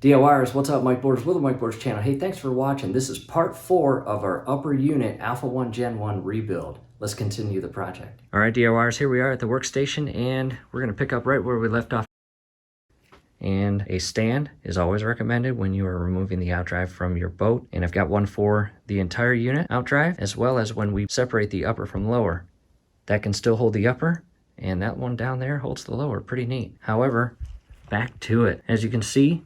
DIYers, what's up? Mike Borders with the Mike Borders channel. Hey, thanks for watching. This is part 4 of our upper unit Alpha 1 Gen 1 rebuild. Let's continue the project. All right, DIYers, here we are at the workstation, and we're going to pick up right where we left off. And a stand is always recommended when you are removing the outdrive from your boat. And I've got one for the entire unit outdrive, as well as when we separate the upper from lower. That can still hold the upper, and that one down there holds the lower. Pretty neat. However, back to it. As you can see,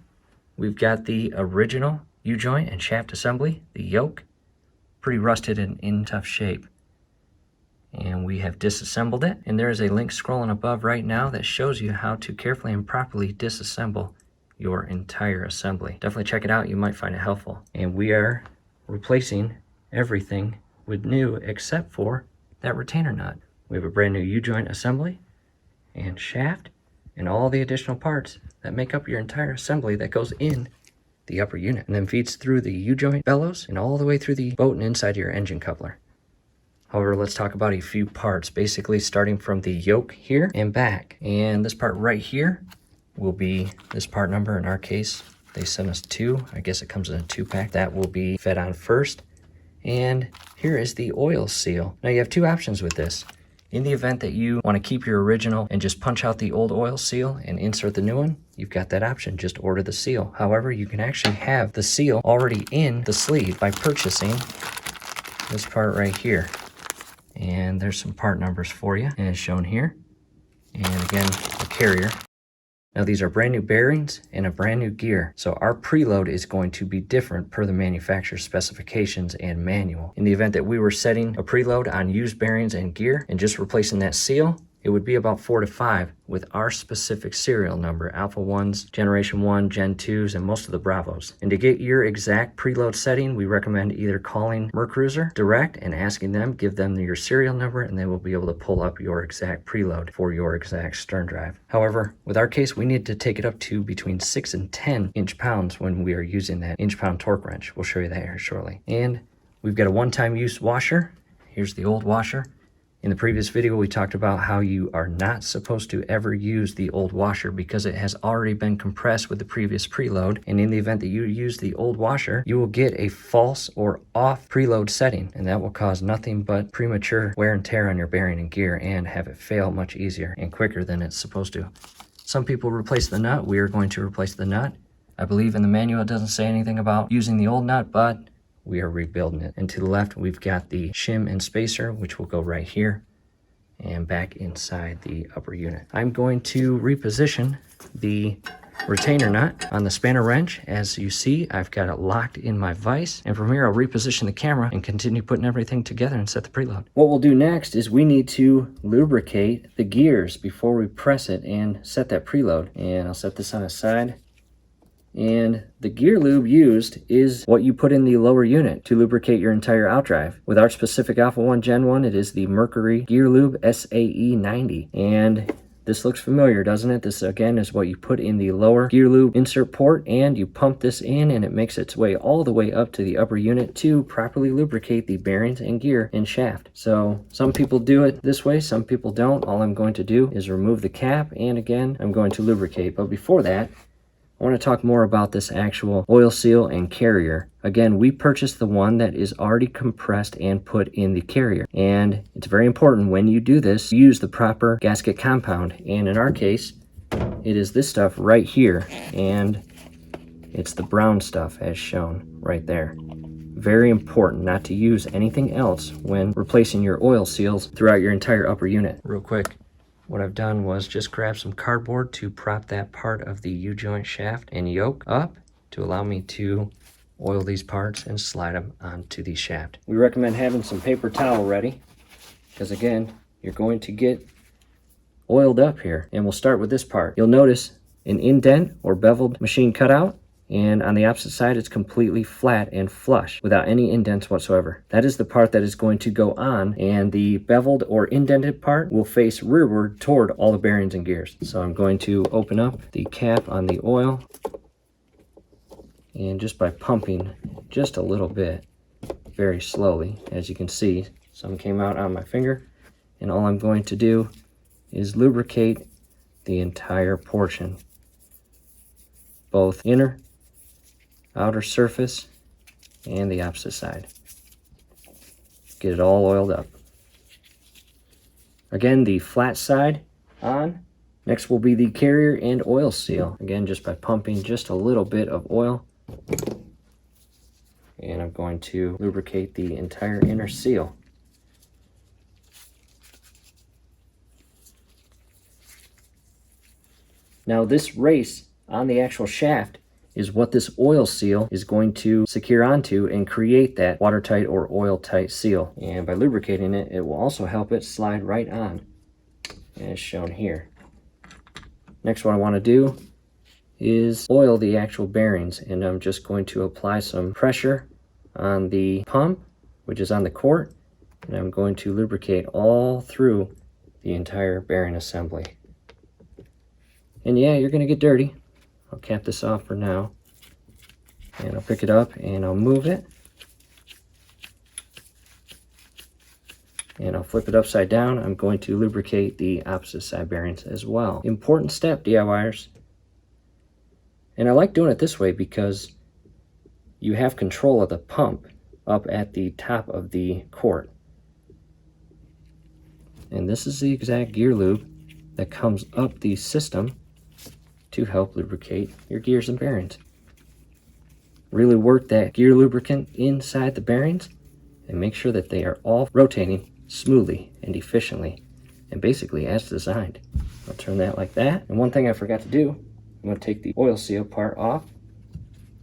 we've got the original U-joint and shaft assembly, the yoke, pretty rusted and in tough shape. And we have disassembled it, and there is a link scrolling above right now that shows you how to carefully and properly disassemble your entire assembly. Definitely check it out, you might find it helpful. And we are replacing everything with new except for that retainer nut. We have a brand new U-joint assembly and shaft and all the additional parts that make up your entire assembly that goes in the upper unit and then feeds through the U-joint bellows and all the way through the boat and inside your engine coupler. However, let's talk about a few parts, basically starting from the yoke here and back. And this part right here will be this part number. In our case, they sent us 2. I guess it comes in a 2-pack. That will be fed on first. And here is the oil seal. Now you have 2 options with this. In the event that you want to keep your original and just punch out the old oil seal and insert the new one, you've got that option. Just order the seal. However, you can actually have the seal already in the sleeve by purchasing this part right here. And there's some part numbers for you, and it's shown here. And again, the carrier. Now these are brand new bearings and a brand new gear, so our preload is going to be different per the manufacturer's specifications and manual. In the event that we were setting a preload on used bearings and gear and just replacing that seal, it would be about 4 to 5 with our specific serial number, Alpha 1s, Generation 1, Gen 2s, and most of the Bravos. And to get your exact preload setting, we recommend either calling Mercruiser direct and asking them, give them your serial number, and they will be able to pull up your exact preload for your exact stern drive. However, with our case, we need to take it up to between 6 and 10 inch-pounds when we are using that inch-pound torque wrench. We'll show you that here shortly. And we've got a one-time use washer. Here's the old washer. In the previous video, we talked about how you are not supposed to ever use the old washer because it has already been compressed with the previous preload. And in the event that you use the old washer, you will get a false or off preload setting, and that will cause nothing but premature wear and tear on your bearing and gear and have it fail much easier and quicker than it's supposed to. Some people replace the nut. We are going to replace the nut. I believe in the manual it doesn't say anything about using the old nut, but we are rebuilding it. And to the left, we've got the shim and spacer, which will go right here and back inside the upper unit. I'm going to reposition the retainer nut on the spanner wrench. As you see, I've got it locked in my vise. And from here, I'll reposition the camera and continue putting everything together and set the preload. What we'll do next is we need to lubricate the gears before we press it and set that preload. And I'll set this on its side. And the gear lube used is what you put in the lower unit to lubricate your entire outdrive. With our specific Alpha 1 Gen 1, it is the Mercury Gear Lube SAE 90. And this looks familiar, doesn't it? This, again, is what you put in the lower gear lube insert port, and you pump this in, and it makes its way all the way up to the upper unit to properly lubricate the bearings and gear and shaft. So some people do it this way, some people don't. All I'm going to do is remove the cap, and again, I'm going to lubricate. But before that, I want to talk more about this actual oil seal and carrier. Again, we purchased the one that is already compressed and put in the carrier. And it's very important when you do this, use the proper gasket compound. And in our case, it is this stuff right here. And it's the brown stuff as shown right there. Very important not to use anything else when replacing your oil seals throughout your entire upper unit. Real quick, what I've done was just grab some cardboard to prop that part of the U-joint shaft and yoke up to allow me to oil these parts and slide them onto the shaft. We recommend having some paper towel ready because, again, you're going to get oiled up here. And we'll start with this part. You'll notice an indent or beveled machine cutout, and on the opposite side it's completely flat and flush without any indents whatsoever. That is the part that is going to go on, and the beveled or indented part will face rearward toward all the bearings and gears. So I'm going to open up the cap on the oil, and just by pumping just a little bit, very slowly, as you can see, some came out on my finger, and all I'm going to do is lubricate the entire portion, both inner outer surface and the opposite side. Get it all oiled up. Again, the flat side on. Next will be the carrier and oil seal. Again, just by pumping just a little bit of oil. And I'm going to lubricate the entire inner seal. Now this race on the actual shaft is what this oil seal is going to secure onto and create that watertight or oil-tight seal. And by lubricating it, it will also help it slide right on, as shown here. Next, what I want to do is oil the actual bearings, and I'm just going to apply some pressure on the pump, which is on the quart, and I'm going to lubricate all through the entire bearing assembly. And yeah, you're going to get dirty. I'll cap this off for now, and I'll pick it up and I'll move it, and I'll flip it upside down. I'm going to lubricate the opposite side bearings as well. Important step, DIYers. And I like doing it this way because you have control of the pump up at the top of the quart. And this is the exact gear lube that comes up the system to help lubricate your gears and bearings. Really work that gear lubricant inside the bearings and make sure that they are all rotating smoothly and efficiently and basically as designed. I'll turn that like that. And one thing I forgot to do, I'm going to take the oil seal part off,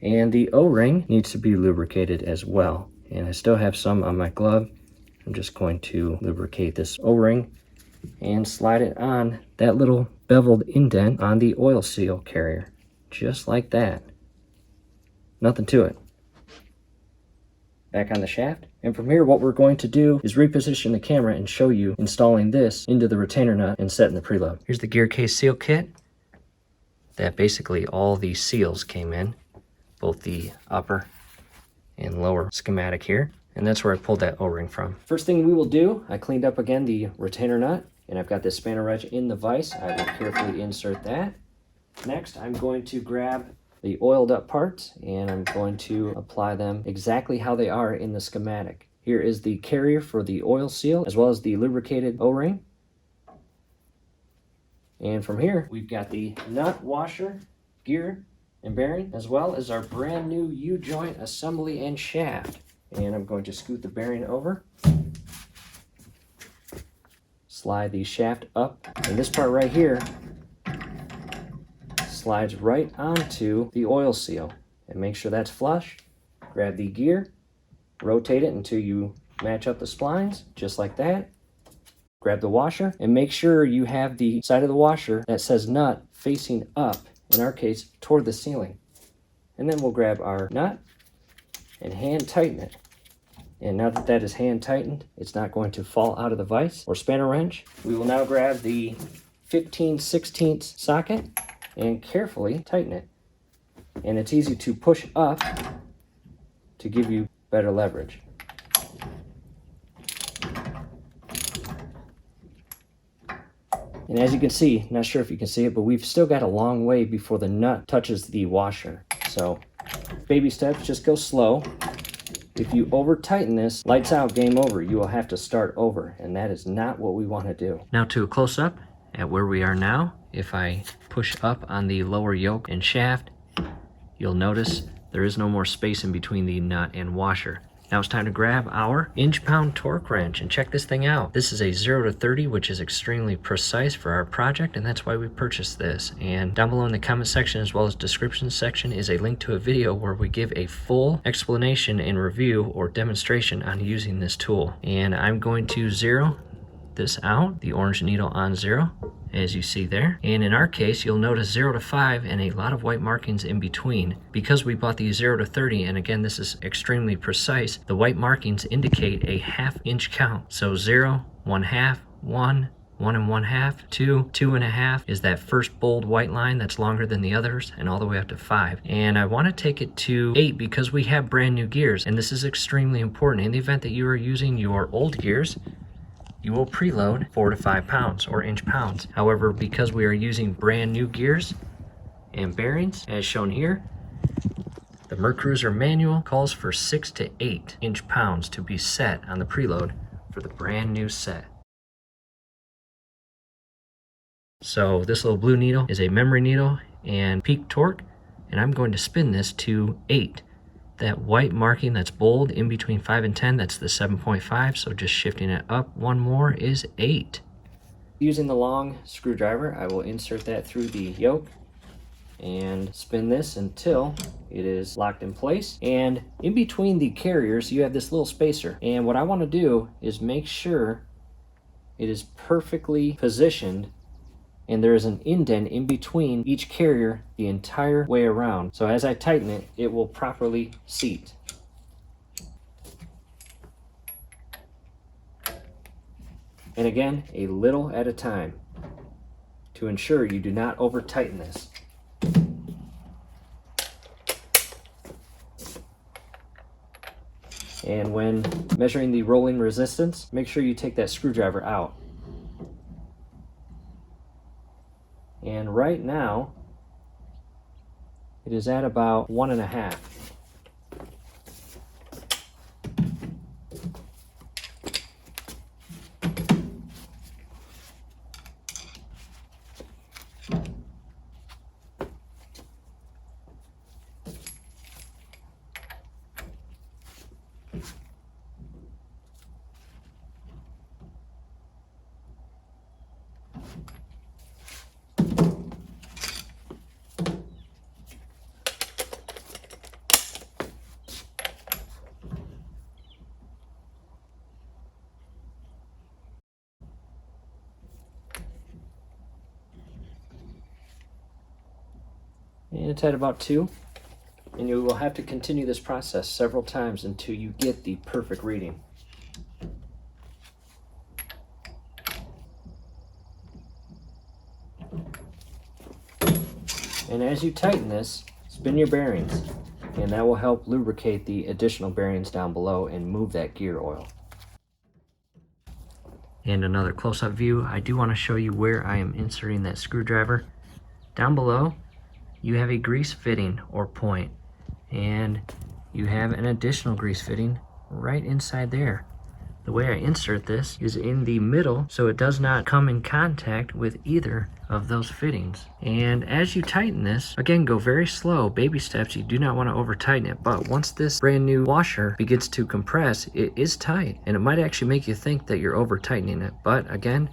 and the O-ring needs to be lubricated as well. And I still have some on my glove. I'm just going to lubricate this O-ring and slide it on that little beveled indent on the oil seal carrier, just like that. Nothing to it. Back on the shaft, and from here what we're going to do is reposition the camera and show you installing this into the retainer nut and setting the preload. Here's the gear case seal kit that basically all the seals came in, both the upper and lower schematic here, and that's where I pulled that O-ring from. First thing we will do, I cleaned up again the retainer nut, and I've got this spanner wrench in the vise. I will carefully insert that. Next, I'm going to grab the oiled up parts, and I'm going to apply them exactly how they are in the schematic. Here is the carrier for the oil seal, as well as the lubricated O-ring. And from here, we've got the nut, washer, gear, and bearing, as well as our brand new U-joint assembly and shaft. And I'm going to scoot the bearing over, slide the shaft up, and this part right here slides right onto the oil seal. And make sure that's flush. Grab the gear, rotate it until you match up the splines, just like that. Grab the washer, and make sure you have the side of the washer that says nut facing up, in our case, toward the ceiling. And then we'll grab our nut and hand tighten it. And now that that is hand tightened, it's not going to fall out of the vise or spanner wrench. We will now grab the 15/16 socket and carefully tighten it. And it's easy to push up to give you better leverage. And as you can see, not sure if you can see it, but we've still got a long way before the nut touches the washer. So baby steps, just go slow. If you over tighten this, lights out, game over. You will have to start over, and that is not what we want to do. Now to a close up at where we are now. If I push up on the lower yoke and shaft, you'll notice there is no more space in between the nut and washer. Now it's time to grab our inch-pound torque wrench and check this thing out. This is a 0 to 30, which is extremely precise for our project, and that's why we purchased this. And down below in the comment section as well as description section is a link to a video where we give a full explanation and review or demonstration on using this tool. And I'm going to zero this out, the orange needle on 0, as you see there. And in our case, you'll notice 0 to 5 and a lot of white markings in between. Because we bought the 0 to 30, and again, this is extremely precise, the white markings indicate a ½ count. So 0, 1/2, 1, 1 1/2, 2, 2 1/2 is that first bold white line that's longer than the others, and all the way up to 5. And I want to take it to 8 because we have brand new gears, and this is extremely important. In the event that you are using your old gears, you will preload 4 to 5 pounds or inch-pounds. However, because we are using brand new gears and bearings, as shown here, the The Mercruiser manual calls for 6 to 8 inch-pounds to be set on the preload for the brand new set. So this little blue needle is a memory needle and peak torque, and I'm going to spin this to 8. That white marking that's bold in between 5 and 10, that's the 7.5, so just shifting it up one more is 8. Using the long screwdriver, I will insert that through the yoke and spin this until it is locked in place. And in between the carriers, you have this little spacer. And what I want to do is make sure it is perfectly positioned and there is an indent in between each carrier the entire way around. So as I tighten it, it will properly seat. And again, a little at a time to ensure you do not over tighten this. And when measuring the rolling resistance, make sure you take that screwdriver out. And right now, it is at about 1.5. And it's at about 2, and you will have to continue this process several times until you get the perfect reading. And as you tighten this, spin your bearings, and that will help lubricate the additional bearings down below and move that gear oil. And another close-up view, I do want to show you where I am inserting that screwdriver. Down below, you have a grease fitting or point, and you have an additional grease fitting right inside there. The way I insert this is in the middle, so it does not come in contact with either of those fittings. And as you tighten this, again, go very slow, baby steps. You do not want to over tighten it, but once this brand new washer begins to compress, it is tight, and it might actually make you think that you're over tightening it, but again,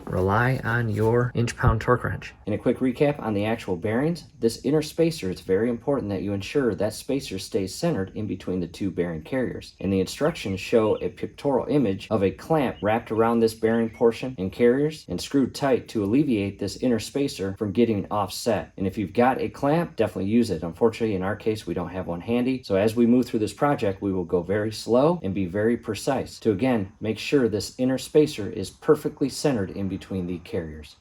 rely on your inch-pound torque wrench. And a quick recap on the actual bearings. This inner spacer, it's very important that you ensure that spacer stays centered in between the two bearing carriers. And the instructions show a pictorial image of a clamp wrapped around this bearing portion and carriers and screwed tight to alleviate this inner spacer from getting offset. And if you've got a clamp, definitely use it. Unfortunately, in our case, we don't have one handy. So as we move through this project, we will go very slow and be very precise to, again, make sure this inner spacer is perfectly centered in between the carriers.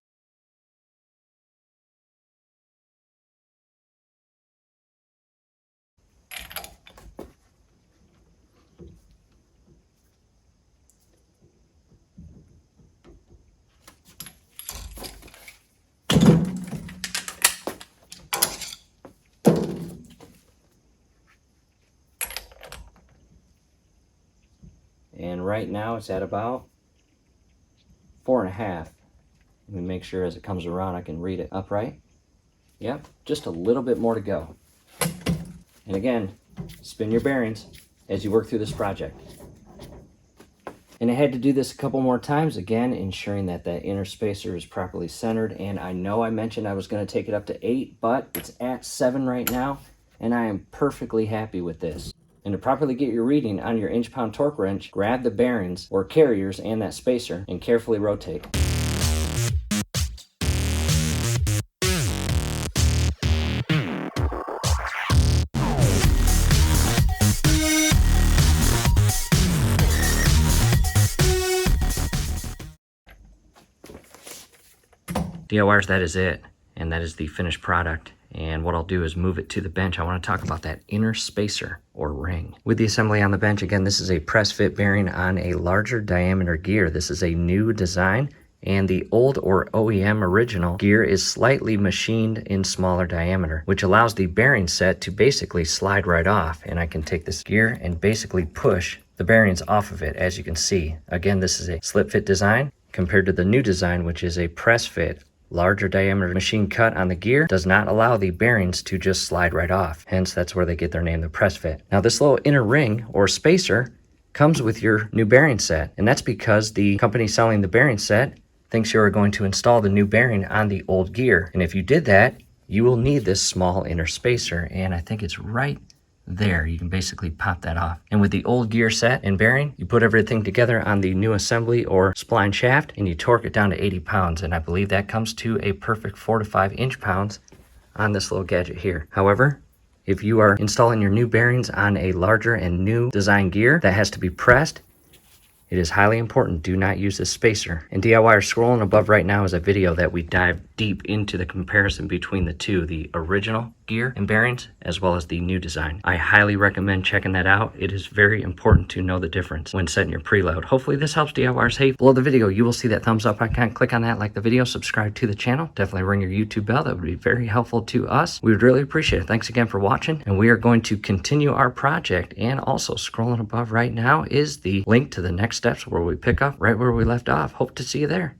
And right now it's at about 4.5. Let me make sure as it comes around I can read it upright. Yep, just a little bit more to go. And again, spin your bearings as you work through this project. And I had to do this a couple more times, again, ensuring that that inner spacer is properly centered. And I know I mentioned I was going to take it up to 8, but it's at 7 right now, and I am perfectly happy with this. And to properly get your reading on your inch-pound torque wrench, grab the bearings or carriers and that spacer and carefully rotate. DIYers, that is it, and that is the finished product. And what I'll do is move it to the bench. I want to talk about that inner spacer or ring. With the assembly on the bench, again, this is a press fit bearing on a larger diameter gear. This is a new design, and the old or OEM original gear is slightly machined in smaller diameter, which allows the bearing set to basically slide right off. And I can take this gear and basically push the bearings off of it, as you can see. Again, this is a slip fit design compared to the new design, which is a press fit. Larger diameter machine cut on the gear does not allow the bearings to just slide right off. Hence, that's where they get their name, the press fit. Now, this little inner ring or spacer comes with your new bearing set, and that's because the company selling the bearing set thinks you are going to install the new bearing on the old gear. And if you did that, you will need this small inner spacer, and I think it's right there. You can basically pop that off. And with the old gear set and bearing, you put everything together on the new assembly or spline shaft, and you torque it down to 80 pounds. And I believe that comes to a perfect 4 to 5 inch-pounds on this little gadget here. However, if you are installing your new bearings on a larger and new design gear that has to be pressed, it is highly important, do not use this spacer. And DIYers, scrolling above right now is a video that we dive deep into the comparison between the two, the original gear and bearings as well as the new design. I highly recommend checking that out. It is very important to know the difference when setting your preload. Hopefully this helps, DIYers. Hey, below the video you will see that thumbs up icon. Click on that, like the video, subscribe to the channel. Definitely ring your YouTube bell. That would be very helpful to us. We would really appreciate it. Thanks again for watching, and we are going to continue our project. And also scrolling above right now is the link to the next steps where we pick up right where we left off. Hope to see you there.